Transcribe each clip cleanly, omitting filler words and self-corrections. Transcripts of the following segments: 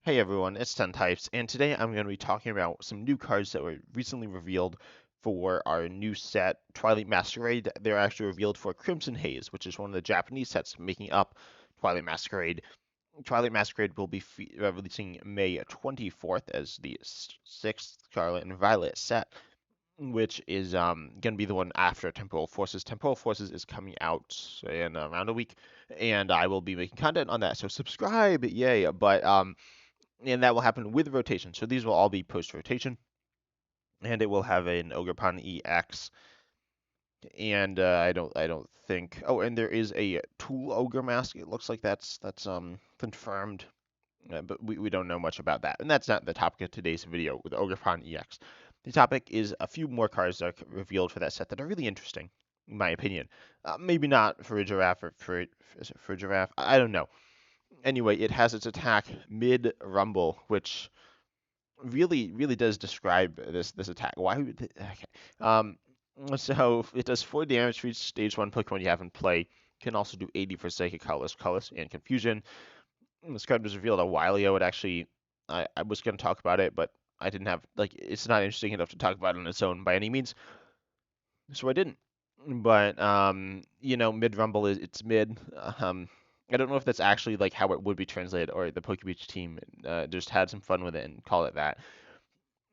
Hey everyone, it's 10 Types, and today I'm going to be talking about some new cards that were recently revealed for our new set, Twilight Masquerade. They're actually revealed for Crimson Haze, which is one of the Japanese sets making up Twilight Masquerade. Twilight Masquerade will be releasing May 24th as the sixth Scarlet and Violet set, which is going to be the one after Temporal Forces. Temporal Forces is coming out in around a week, and I will be making content on that, so subscribe, yay! But and that will happen with rotation. So these will all be post rotation, and it will have an Ogerpon EX. And I don't think. Oh, and there is a Tool Ogre mask. It looks like that's confirmed, but we don't know much about that. And that's not the topic of today's video with Ogerpon EX. The topic is a few more cards that are revealed for that set that are really interesting, in my opinion. Maybe not for a giraffe or for a giraffe. I don't know. Anyway, it has its attack mid rumble, which really does describe this attack. Why would okay. So it does 4 damage for each stage 1 Pokemon you have in play. Can also do 80 for Psychic, Colorless, and Confusion. This card was revealed a while ago. It actually, I was going to talk about it, but I didn't have, like, it's not interesting enough to talk about it on its own by any means, so I didn't. But, Mid Rumble it's mid. I don't know if that's actually, like, how it would be translated, or the Pokebeach team just had some fun with it and called it that.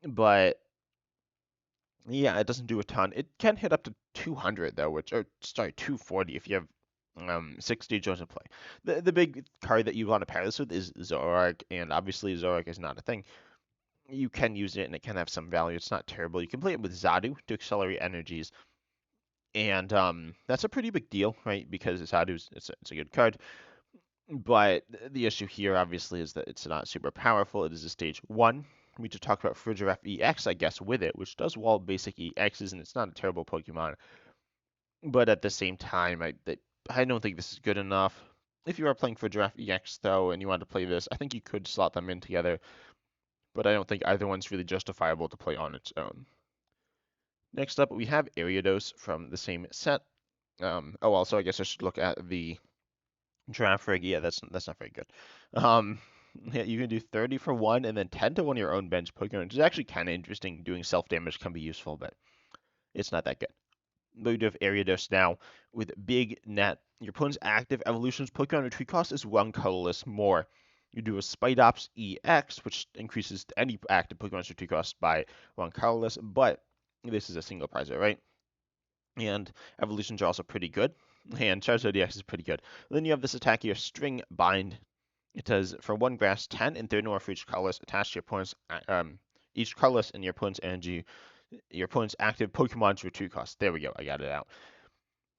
But yeah, it doesn't do a ton. It can hit up to 200 though, which or sorry, 240 if you have 60 Jones in play. The big card that you want to pair this with is Zoroark, and obviously Zoroark is not a thing. You can use it and it can have some value. It's not terrible. You can play it with Zadu to accelerate energies, and that's a pretty big deal, right? Because Zadu's it's a good card. But the issue here, obviously, is that it's not super powerful. It is a stage 1. We just talked about Frigiraf EX, I guess, with it, which does wall basic EXs, and it's not a terrible Pokemon. But at the same time, I don't think this is good enough. If you are playing Frigiraf EX, though, and you want to play this, I think you could slot them in together, but I don't think either one's really justifiable to play on its own. Next up, we have Ariados from the same set. Also, I guess I should look at the Draft rig, yeah, that's not very good. Um, yeah, you can do 30 for one and then 10 to one of your own bench Pokemon, which is actually kind of interesting. Doing self damage can be useful, but it's not that good. But you do have Ariados now with Big Net. Your opponent's active evolutions Pokemon retreat cost is 1 colorless more. You do a Spidops EX, which increases any active Pokemon's retreat cost by 1 colorless, but this is a single prizer, right? And evolutions are also pretty good. And Charizard EX is pretty good. Then you have this attack here, String Bind. It does for 1 grass, 10 and 30 more for each colorless attached to your opponent's each colorless in your opponent's energy, your opponent's active Pokemon's retreat cost. There we go, I got it out.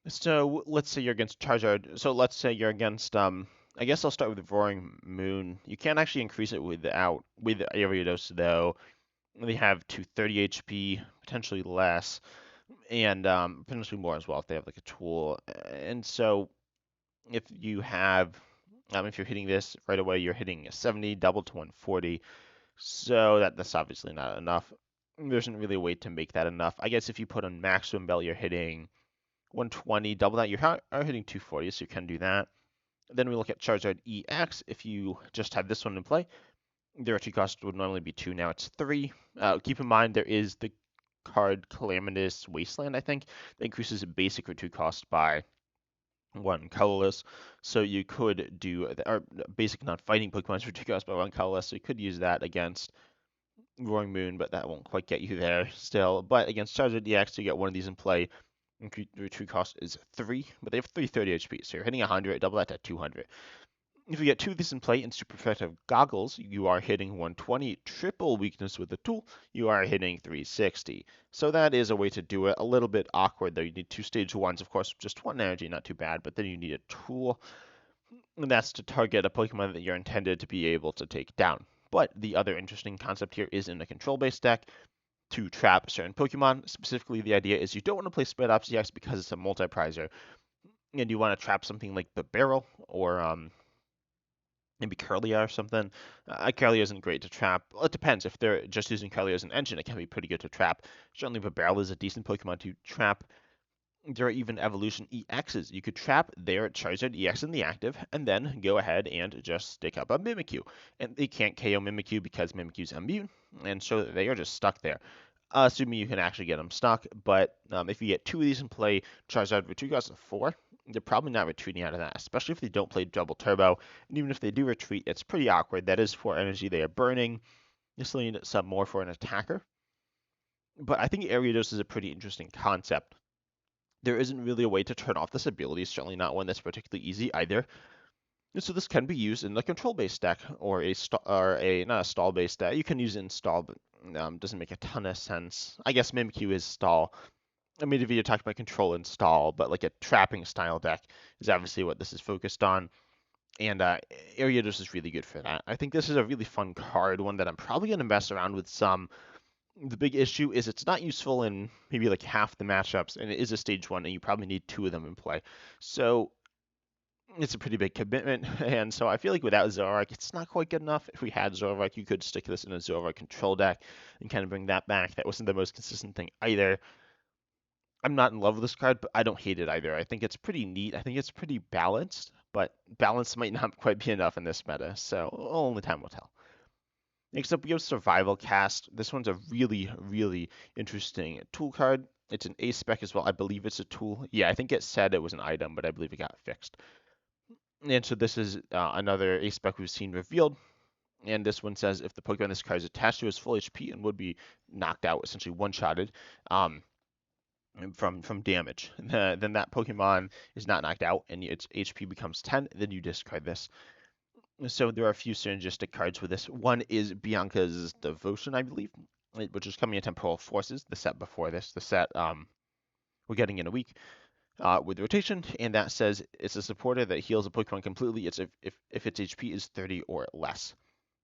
So let's say you're against Charizard. So let's say you're against I guess I'll start with Roaring Moon. You can't actually increase it with Ariados though. They have 230 HP, potentially less, and potentially more as well if they have like a tool. And so if you have, if you're hitting this right away, you're hitting a 70, double to 140. So that's obviously not enough. There isn't really a way to make that enough. I guess if you put on maximum belt, you're hitting 120, double that, you're hitting 240, so you can do that. Then we look at Charizard EX. If you just have this one in play, their retreat cost would normally be 2, now it's 3. Keep in mind there is the card Calamitous Wasteland, I think, that increases basic retreat cost by 1 colorless. So you could do, or basic non-fighting Pokemon's retreat cost by 1 colorless, so you could use that against Roaring Moon, but that won't quite get you there still. But against Charizard DX, you get one of these in play. Retreat cost is 3, but they have 330 HP, so you're hitting 100, double that to 200. If you get 2 of these in play in Super Effective Goggles, you are hitting 120. Triple weakness with the tool, you are hitting 360. So that is a way to do it. A little bit awkward though. You need 2 stage 1s, of course, just 1 energy, not too bad, but then you need a tool, and that's to target a Pokemon that you're intended to be able to take down. But the other interesting concept here is in a control-based deck to trap certain Pokemon. Specifically, the idea is you don't want to play Spidops EX because it's a multi-prizer, and you want to trap something like the Barrel or maybe Kirlia or something. Kirlia isn't great to trap. Well, it depends. If they're just using Kirlia as an engine, it can be pretty good to trap. Certainly, Barrel is a decent Pokemon to trap. There are even evolution EXs. You could trap their Charizard EX in the active, and then go ahead and just stick up a Mimikyu. And they can't KO Mimikyu because Mimikyu's immune, and so they are just stuck there. Assuming you can actually get them stuck, but if you get two of these in play, Charizard retreat costs 4, they're probably not retreating out of that, especially if they don't play double turbo. And even if they do retreat, it's pretty awkward. That is 4 energy they are burning. You still need some more for an attacker. But I think Ariados is a pretty interesting concept. There isn't really a way to turn off this ability, certainly not one that's particularly easy either. And so this can be used in the control-based deck or a not a stall-based deck. You can use it in stall, but doesn't make a ton of sense. I guess Mimikyu is stall. I made a video talking about control and stall, but like a trapping style deck is obviously what this is focused on. And Ariados is really good for that. I think this is a really fun card, one that I'm probably going to mess around with some. The big issue is it's not useful in maybe like half the matchups, and it is a stage 1, and you probably need 2 of them in play. So it's a pretty big commitment, and so I feel like without Zoroark, it's not quite good enough. If we had Zoroark, you could stick this in a Zoroark control deck and kind of bring that back. That wasn't the most consistent thing either. I'm not in love with this card, but I don't hate it either. I think it's pretty neat. I think it's pretty balanced, but balance might not quite be enough in this meta, so only time will tell. Next up, we have Survival Cast. This one's a really, really interesting tool card. It's an A spec as well. I believe it's a tool. Yeah, I think it said it was an item, but I believe it got fixed. And so this is another A spec we've seen revealed. And this one says if the Pokemon this card is attached to is full HP and would be knocked out, essentially one-shotted, from damage, then that Pokemon is not knocked out and its HP becomes 10. Then you discard this. So there are a few synergistic cards with this. One is Bianca's Devotion, I believe, which is coming in Temporal Forces, the set before this, the set we're getting in a week with rotation, and that says it's a supporter that heals a Pokemon completely. It's if its HP is 30 or less.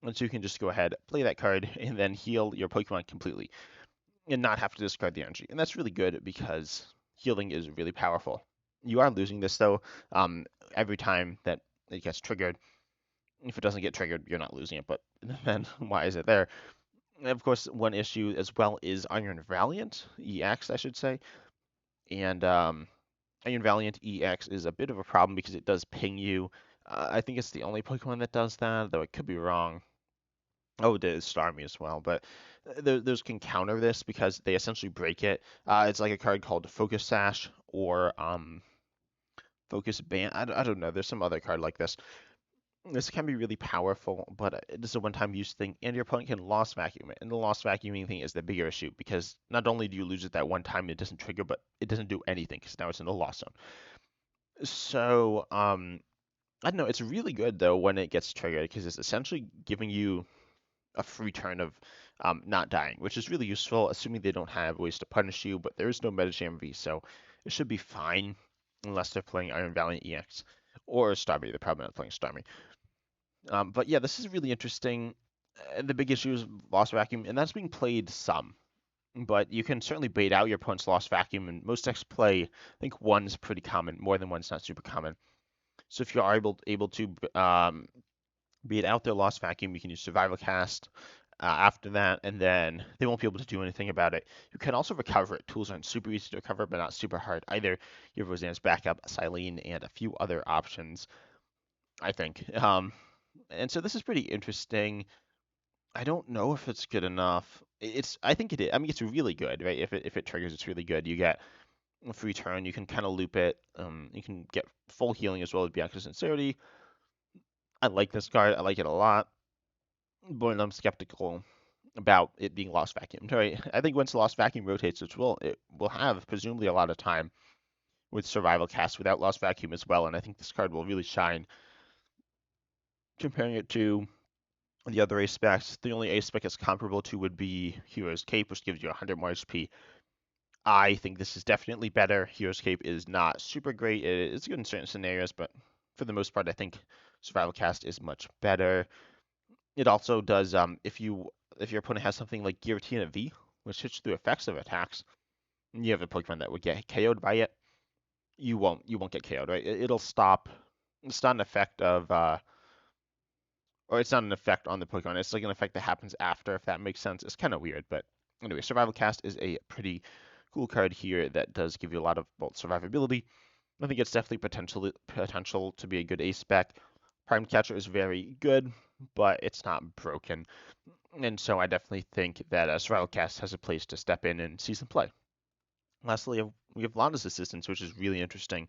And so you can just go ahead, play that card, and then heal your Pokemon completely, and not have to discard the energy. And that's really good because healing is really powerful. You are losing this though every time that it gets triggered. If it doesn't get triggered, you're not losing it, but then why is it there? And of course, one issue as well is Iron Valiant, EX, I should say. And Iron Valiant EX is a bit of a problem because it does ping you. I think it's the only Pokemon that does that, though it could be wrong. Oh, it is Starmie as well, but those can counter this because they essentially break it. It's like a card called Focus Sash or Focus Band. I don't know. There's some other card like this. This can be really powerful, but this is a one-time use thing, and your opponent can lost vacuum it. And the lost vacuuming thing is the bigger issue because not only do you lose it that one time, it doesn't trigger, but it doesn't do anything because now it's in the lost zone. So, I don't know. It's really good though when it gets triggered because it's essentially giving you a free turn of not dying, which is really useful, assuming they don't have ways to punish you. But there is no Meta V, so it should be fine unless they're playing Iron Valiant EX or Starmie. They're probably not playing Starmie. But yeah, this is really interesting. The big issue is lost vacuum, and that's being played some. But you can certainly bait out your opponent's lost vacuum, and most decks play, I think one's pretty common. More than one's not super common. So if you are able to bait out their lost vacuum, you can use Survival Cast after that, and then they won't be able to do anything about it. You can also recover it. Tools aren't super easy to recover, but not super hard either. You have Roseanne's backup, Silene, and a few other options, I think. And so this is pretty interesting. I don't know if it's good enough. I think it is. I mean, it's really good, right? If it triggers, it's really good. You get a free turn. You can kind of loop it. You can get full healing as well as Bianca's Sincerity. I like this card. I like it a lot. But I'm skeptical about it being Lost Vacuum, right? I think once Lost Vacuum rotates, it will have presumably a lot of time with Survival Cast without Lost Vacuum as well, and I think this card will really shine. Comparing it to the other ace specs, the only ace spec it's comparable to would be Hero's Cape, which gives you 100 more HP. I think this is definitely better. Hero's Cape is not super great. It's good in certain scenarios, but for the most part, I think Survival Cast is much better. It also does if your opponent has something like Giratina V, which hits through effects of attacks, and you have a Pokemon that would get KO'd by it, you won't get KO'd, right? It'll stop. It's not an effect of or it's not an effect on the Pokemon. It's like an effect that happens after, if that makes sense. It's kind of weird, but anyway, Survival Cast is a pretty cool card here that does give you a lot of both survivability. I think it's definitely potential to be a good ace spec. Prime Catcher is very good, but it's not broken. And so I definitely think that Survival Cast has a place to step in and see some play. Lastly, we have Lana's Assistance, which is really interesting.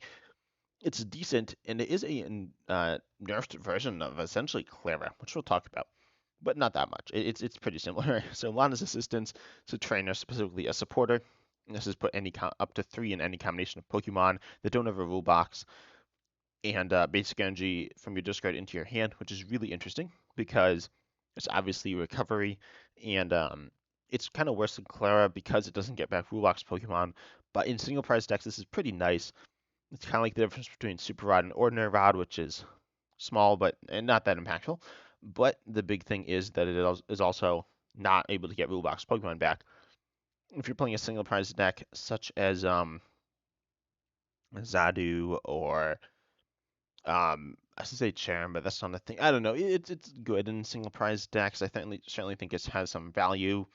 It's decent, and it is a nerfed version of essentially Clara, which we'll talk about, but not that much. It's pretty similar. So Lana's Assistance is a trainer, specifically a supporter. This is put up to 3 in any combination of Pokemon that don't have a rule box, and basic energy from your discard into your hand, which is really interesting because it's obviously recovery, and it's kind of worse than Clara because it doesn't get back rule box Pokemon. But in single prize decks, this is pretty nice. It's kind of like the difference between Super Rod and Ordinary Rod, which is small but and not that impactful. But the big thing is that it is also not able to get rule box Pokemon back. If you're playing a single prize deck such as Zadu or I should say Charm, but that's not a thing. I don't know. It's good in single prize decks. I certainly think it has some value.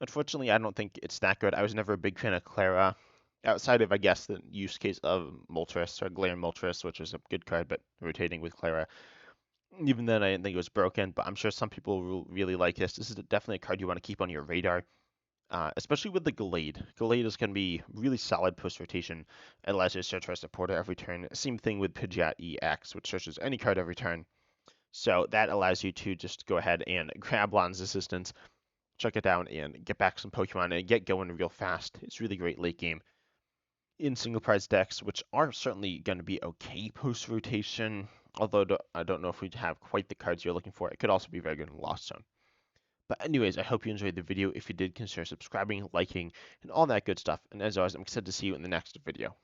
Unfortunately, I don't think it's that good. I was never a big fan of Clara, outside of I guess the use case of Moltres or Glare Moltres, which is a good card, but rotating with Clara. Even then, I didn't think it was broken. But I'm sure some people will really like this. This is definitely a card you want to keep on your radar. Especially with the Gallade. Gallade is going to be really solid post rotation. It allows you to search for a supporter every turn. Same thing with Pidgeot EX, which searches any card every turn. So that allows you to just go ahead and grab Lon's Assistance, chuck it down, and get back some Pokemon and get going real fast. It's really great late game in single prize decks, which are certainly going to be okay post rotation. Although I don't know if we'd have quite the cards you're looking for. It could also be very good in Lost Zone. But anyways, I hope you enjoyed the video. If you did, consider subscribing, liking, and all that good stuff. And as always, I'm excited to see you in the next video.